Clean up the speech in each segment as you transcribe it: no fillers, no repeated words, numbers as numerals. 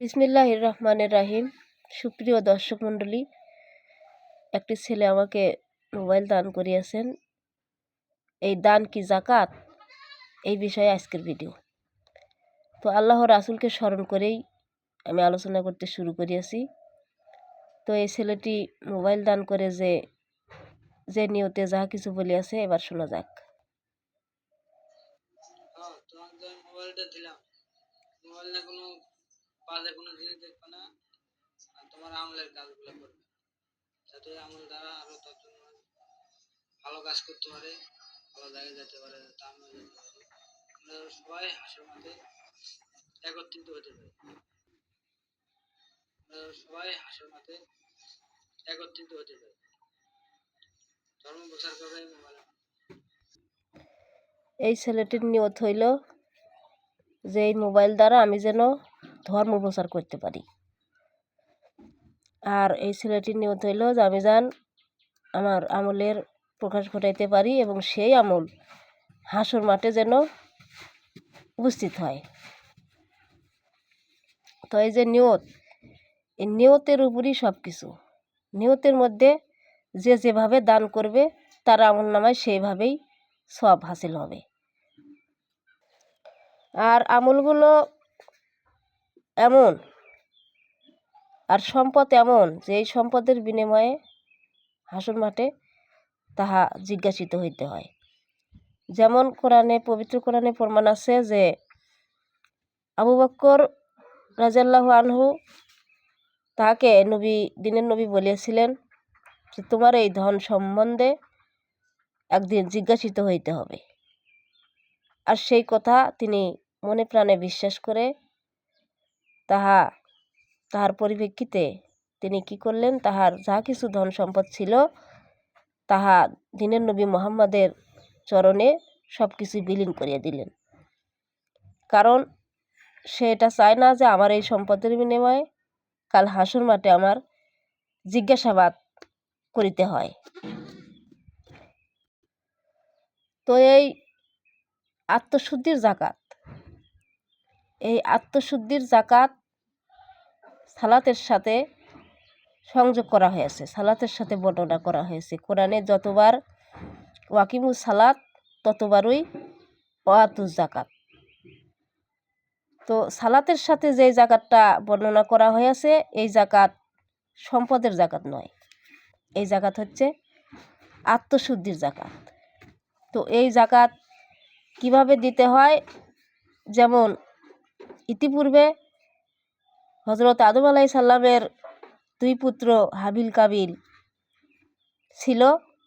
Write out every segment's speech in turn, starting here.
বিসমিল্লাহির রহমানির রহিম। সুপ্রিয় দর্শক মণ্ডলী, একটি ছেলে আমাকে মোবাইল দান করিয়াছেন। এই দান কি জাকাত, এই বিষয়ে আজকের ভিডিও। তো আল্লাহ রাসূলকে স্মরণ করেই আমি আলোচনা করতে শুরু করিয়াছি। তো এই ছেলেটি মোবাইল দান করে যে নিয়তে যাহা কিছু বলিয়াছে, এবার শোনা যাক। তোমাকে মোবাইলটা দিলাম, মোবাইলটা কোনো বাজে কোনো জিনিস দেখবে না, আর তোমার আমলের কাজগুলো করবে, যাতে আমল দ্বারা আরো ততজন ভালো কাজ করতে পারে, ভালো জায়গায় যেতে পারে, যাতে আমরা যেতে পারি, আমরা সবাই হাসির মাঠে একত্রিত হতে পারি, আমরা সবাই হাসির মাঠে একত্রিত হতে পারি। ধর্ম প্রচার করবে মোবাইল। এই ছেলেটির নিয়ত হইল যে এই মোবাইল দ্বারা আমি যেন ধর্ম প্রচার করতে পারি, আর এই ছেলেটির নিয়ত হইল যে আমি যেন আমার আমলের প্রকাশ ঘটাইতে পারি এবং সেই আমল হাসর মাঠে যেন উপস্থিত হয়। তো এই যে নিয়ত, এই নিয়তের উপরই সব কিছু। নিয়তের মধ্যে যে যেভাবে দান করবে তার আমল নামায় সেইভাবেই সওয়াব হাসিল হবে। আর আমলগুলো এমন, আর সম্পদ এমন যে এই সম্পদের বিনিময়ে হাসর মাঠে তাহা জিজ্ঞাসিত হইতে হয়। যেমন পবিত্র কোরআনে প্রমাণ আছে যে আবু বকর রাদিয়াল্লাহু আনহু তাহাকে দিনের নবী বলিয়াছিলেন যে তোমার এই ধন সম্বন্ধে একদিন জিজ্ঞাসিত হইতে হবে। আর সেই কথা তিনি মনে প্রাণে বিশ্বাস করে তাহার পরিপ্রেক্ষিতে তিনি কি করলেন, তাহার যা কিছু ধন সম্পদ ছিল তাহা দিনের নবী মুহাম্মাদের চরণে সব কিছু বিলীন করিয়া দিলেন। কারণ সে এটা চায় না যে আমার এই সম্পদের বিনিময়ে কাল হাসর মাঠে আমার জিজ্ঞাসাবাদ করিতে হয়। তো এই আত্মশুদ্ধির জাকাত, এই আত্মশুদ্ধির জাকাত সালাতের সাথে সংযোগ করা হয়েছে, সালাতের সাথে বর্ণনা করা হয়েছে। কোরআনে যতবার ওয়াকিমুস সালাত ততবারই ওয়াতুজ জাকাত। তো সালাতের সাথে যেই জাকাতটা বর্ণনা করা হয়েছে, এই জাকাত সম্পদের জাকাত নয়, এই জাকাত হচ্ছে আত্মশুদ্ধির জাকাত। তো এই জাকাত কিভাবে দিতে হয়, যেমন ইতিপূর্বে হযরত আদম আলাইহিস সালামের দুই পুত্র হাবিল কাবিল ছিল,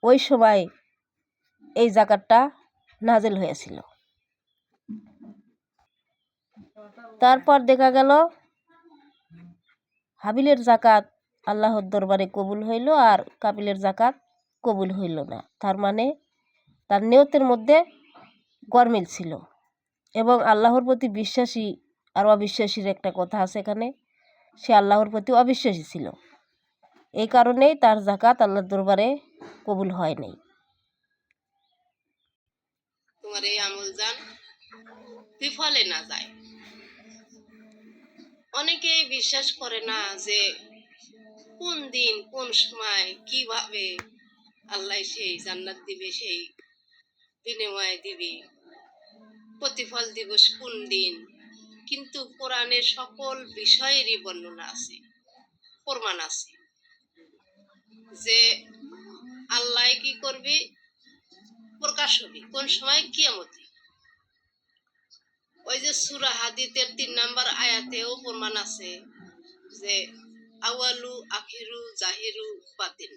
ওই সময় এই জাকাতটা নাজেল হয়েছিল। তারপর দেখা গেল হাবিলের জাকাত আল্লাহর দরবারে কবুল হইল আর কাবিলের জাকাত কবুল হইল না। তার মানে তার নিয়তের মধ্যে গরমিল ছিল, এবং আল্লাহর প্রতি বিশ্বাসী আর অবিশ্বাসীর একটা কথা আছে এখানে, সে আল্লাহর প্রতি অবিশ্বাসী ছিল। এই কারণেই তার জাকাত আল্লাহর দরবারে কবুল হয় নাই। তোমার এই আমল জান বিফলে না যায়। অনেকেই বিশ্বাস করে না যে কোন দিন কোন সময় কিভাবে আল্লাহ সেই জান্নাত দিবে, সেই বিনিময়ে দিবে, প্রতিফল দিবস কোন দিন। কিন্তু কোরআনের সকল বিষয়েরই বর্ণনা আছে, প্রমাণ আছে যে আল্লাহ কি করবে, প্রকাশ হবে কোন সময়, কিয়ামত। ওই যে সূরা হাদীদের 3 নম্বর আয়াতেও প্রমাণ আছে যে আওয়ালু আখিরু জাহিরু বাতিন,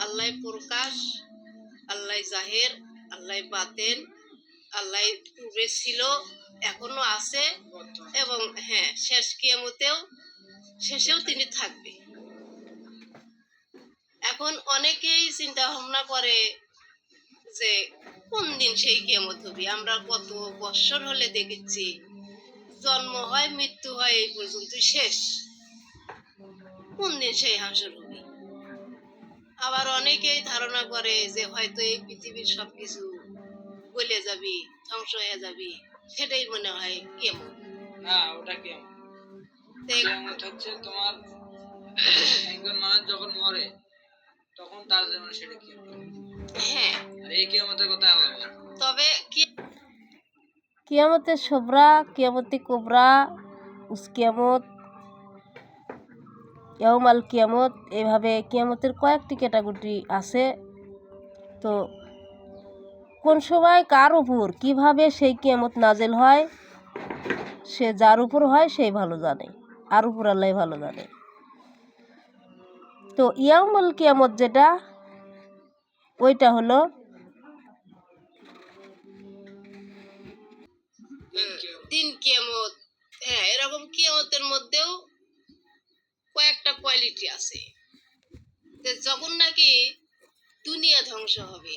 আল্লাহ প্রকাশ, আল্লাহ জাহির, আল্লাহ বাতিন, আল্লাহ পূর্বে ছিল, এখনো আছে, এবং শেষ কিয়ামতেও শেষেও তিনি থাকবে। এখন অনেকেই চিন্তা ভাবনা করে যে কোন দিন সেই কিয়ামত হবে। আমরা কত বছর হলে দেখেছি জন্ম হয় মৃত্যু হয় এই পর্যন্ত শেষ, কোন দিন সেই হাসর হবে। আবার অনেকেই ধারণা করে যে হয়তো এই পৃথিবীর সবকিছু গলে যাবি, ধ্বংস হয়ে যাবি, সেটাই মনে হয় কিয়ামত। না, ওটা কিয়ামত। তো কিয়ামত হচ্ছে তোমার একজন মানুষ যখন মরে তখন তার জন্য সেটা কিয়ামত। হ্যাঁ, আর এই কিয়ামতের কথা আল্লাহ বলে। তবে কি কিয়ামতের সবরা, কিয়ামতে কোবরা, উস কিয়ামত, ইয়াউমাল কিয়ামত, এভাবে কিয়ামতের কয়েকটি ক্যাটাগরি আছে। তো কোন সময় কার উপর কিভাবে সেই কিয়ামত নাজেল হয়, সে যার উপর হয় সেই ভালো জানে, আর উপর আল্লাহ ভালো জানে। তো ইয়াউমুল কিয়ামত যেটা, ওইটা হলো দিন কিয়ামত, হ্যাঁ, এরকম কিয়ামতের মধ্যেও কয়েকটা কোয়ালিটি আছে। যে যখন নাকি দুনিয়া ধ্বংস হবে,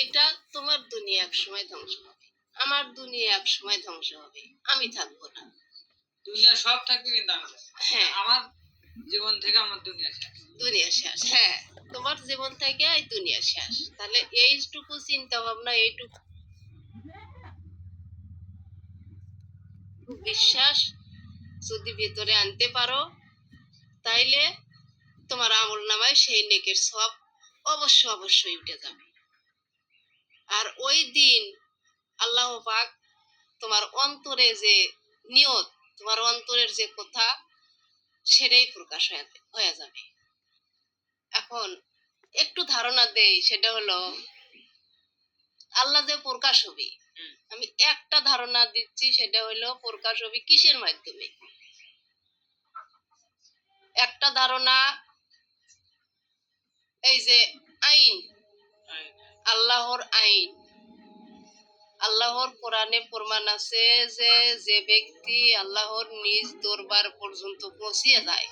এটা তোমার দুনিয়া এক সময় ধ্বংস হবে, আমার দুনিয়া এক সময় ধ্বংস হবে, আমি থাকবো না। দুনিয়া সব থাকবে কিন্তু আমি থাকবো না। হ্যাঁ, আমার জীবন থেকে আমার দুনিয়া শেষ। দুনিয়া শেষ। হ্যাঁ, তোমার জীবন থেকে এই দুনিয়া শেষ। তাহলে এইটুকু চিন্তা ভাবনা, এইটুকু বিশ্বাস যদি ভেতরে আনতে পারো, তাইলে তোমার আমল নামায় সেই নেকের সব অবশ্যই উঠে যাবে। আর ওই দিন আল্লাহ পাক তোমার অন্তরে যে নিয়ত, তোমার অন্তরের যে কথা, সেটাই প্রকাশ হয়ে যাবে। এখন একটু ধারণা দেই, সেটা হলো আল্লাহ যে প্রকাশ হবে, আমি একটা ধারণা দিচ্ছি, সেটা হলো প্রকাশ হবে কিসের মাধ্যমে। একটা ধারণা, এই যে আইন, আল্লাহর আইন, আল্লাহর কোরআনে প্রমাণ আছে যে যে ব্যক্তি আল্লাহর নিজ দরবার পর্যন্ত পৌঁছিয়ে যায়।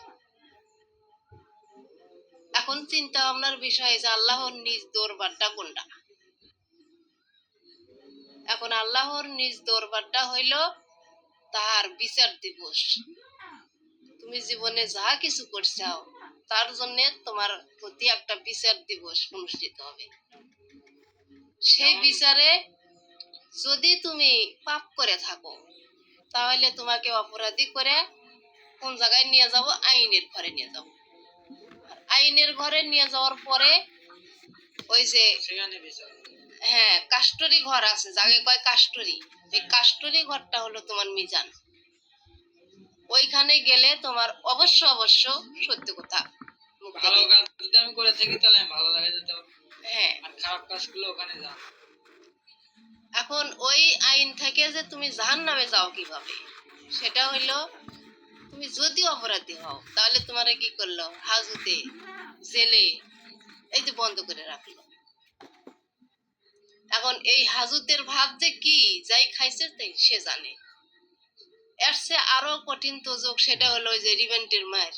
এখন চিন্তা ভাবনার বিষয় যে আল্লাহর নিজ দরবারটা কোনটা। এখন আল্লাহর নিজ দরবারটা হইল তার বিচার দিবস। তুমি জীবনে যা কিছু করছাও তার জন্য তোমার প্রতি একটা বিচার দিবস অনুষ্ঠিত হবে। সেই বিচারে যদি তুমি পাপ করে থাকো, তাহলে তোমাকে অপরাধী করে কোন জায়গায় নিয়ে যাব? আইনের ঘরে নিয়ে যাব। আইনের ঘরে নিয়ে যাওয়ার পরে ওই যে সেখানে বিচার। হ্যাঁ, কাস্টরি ঘর আছে, যাকে কয় কাস্টরি। এই কাস্টরি ঘরটা হলো তোমার মিজান। ওইখানে গেলে তোমার অবশ্য সত্য কথা ভালো কাজ যদি আমি করে থাকি তাহলে আমি ভালো জায়গায় যেতে পারবো। হ্যাঁ, আর খারাপ কাজ করলে ওখানে যাও। এখন ওই আইন থেকে যে তুমি জাহান্নামে যাও কিভাবে, সেটা হইলো তুমি যদি অপরাধী হও, তাহলে তোমার কি করলো? হাজতে, জেলে, এই যে বন্ধ করে রাখলো। এখন এই হাজতের ভাব যে কি, যাই খাইছে তাই সে জানে। এর চেয়ে আরো কঠিন তোজক, সেটা হলো ওই যে রিভেন্টের মায়ের।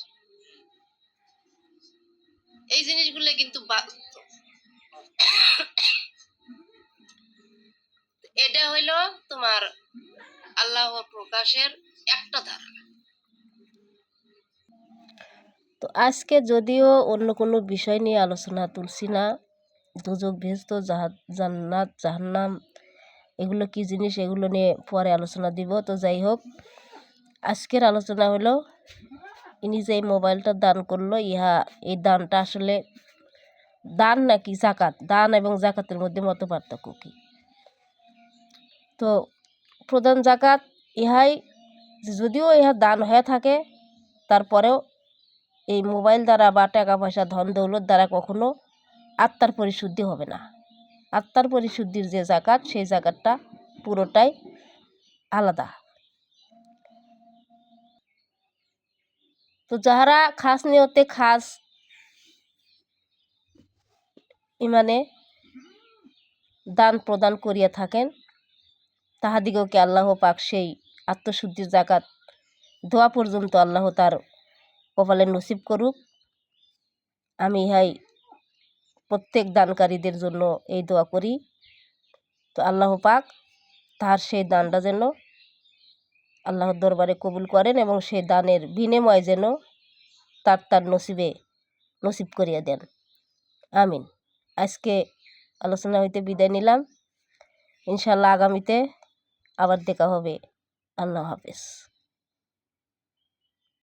এই জিনিসগুলো কিন্তু বাস্তব। এটা হইলো তোমার আল্লাহ প্রকাশের একটা ধারণা। তো আজকে যদিও অন্য কোনো বিষয় নিয়ে আলোচনা তুলছি না, দুজক ভেস্ত জান্নাত জাহান্নাম এগুলো কি জিনিস, এগুলো নিয়ে পরে আলোচনা দিব। তো যাই হোক, আজকের আলোচনা হলো ইনি যে এই মোবাইলটা দান করলো, এই দানটা আসলে দান নাকি জাকাত, দান এবং জাকাতের মধ্যে মত পার্থক্য কী। তো প্রধান জাকাত ইহাই, যদিও ইহা দান হয়ে থাকে, তারপরেও এই মোবাইল দ্বারা বা টাকা পয়সা ধন দৌলত দ্বারা কখনো আত্মার পরিশুদ্ধি হবে না। আত্মার পরিশুদ্ধির যে জাকাত, সেই জাকাতটা পুরোটাই আলাদা। তো যাহারা খাস নিয়তে, খাস ইমানে দান প্রদান করিয়া থাকেন, তাহাদিগকে আল্লাহ পাক সেই আত্মশুদ্ধির জাকাত দোয়া পর্যন্ত আল্লাহ তার কপালে নসিব করুক। আমি ইহাই প্রত্যেক দানকারীদের জন্য এই দোয়া করি। তো আল্লাহ পাক তার সেই দানটা যেন আল্লাহর দরবারে কবুল করেন এবং সেই দানের বিনিময় যেন তার নসিব করিয়া দেন। আমিন। আজকে আলোচনা হইতে বিদায় নিলাম। ইনশাল্লাহ আগামীতে আবার দেখা হবে। আল্লাহ হাফেজ।